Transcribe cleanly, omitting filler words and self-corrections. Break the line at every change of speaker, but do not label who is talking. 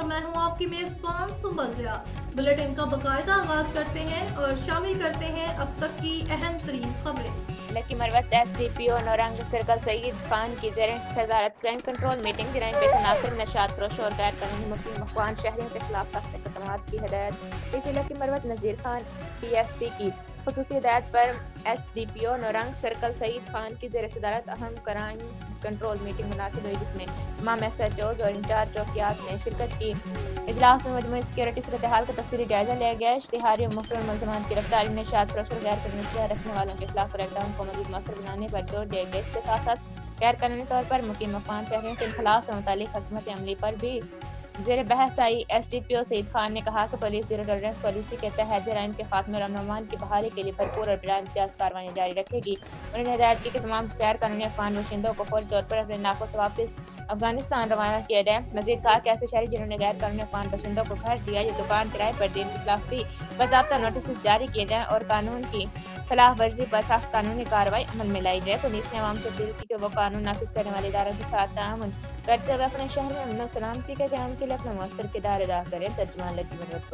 और मैं हूं आपकी मेजबान सुंबल ज़िया। बुलेटिन का बाकायदा आगाज करते हैं और शामिल करते हैं अब तक की अहम तरीन खबरें।
लकी मरवत SDPO नौरंग सर्कल सईद खान की जेर सदारत क्राइम कंट्रोल मीटिंग जराइम पेश नासिर नशात फरोश और गैर कानूनी मुकीम अफवान शहरियों के खिलाफ सख्त इक़दाम की हिदायत। डीसी लकी मरवत नज़ीर खान PSP की खुसूसी हिदायत पर SDPO नौरंग सर्कल सईद खान की जेर सदारत अहम क्राइम कंट्रोल मीटिंग मुनासिब हुई, जिसमें तमाम SHOs और इंचार्ज चौकियात ने शिरकत की। इजलास में मजमूई सिक्योरिटी सूरत हाल का तफसीली जायजा लिया गया। इश्तिहारी और मुख्य मुलजमान की गिरफ्तारी में नशात फरोश और गैर कानूनी हथियार रखने वालों के खिलाफ क्रैकडाउन को मज़ीद मौसर बनाने पर जोर दिया गया। इसके साथ साथ गैर कानूनी तौर पर मुकीम अफवान शहरियों के इनखलास से मुतालिक हकमत अमली पर भी ज़ेर बहस आई। SDPO सईद खान ने कहा कि पुलिस जीरो टॉलरेंस पॉलिसी के तहत जराइम के खात्मे और अमन की बहाली के लिए भरपूर और बिला इम्तियाज कार्रवाई जारी रखेगी। उन्होंने हिदायत की कि तमाम गैर कानूनी अफवान बशिंदों को फौरी तौर पर अपने इलाकों से वापस अफगानिस्तान रवाना किया जाए। मजीद कहा कि ऐसे शहरी जिन्होंने गैर कानूनी अफगान बशिंदों को घर दिया या दुकान किराए पर दी, उनके खिलाफ भी बाज़ाब्ता नोटिस जारी किए जाएँ और कानून की खिलाफ वर्जी पर सख्त कानूनी कार्रवाई अमल में लाई जाए। पुलिस ने आवाम से अपील की कि वो कानून नाफिज करने वाले इदारों के साथ ताउन करते हुए अपने शहर में अमन और सलामती के क़याम के लिए अपना मौसर किरदार अदा करें। तर्जुमान लकी मरवत।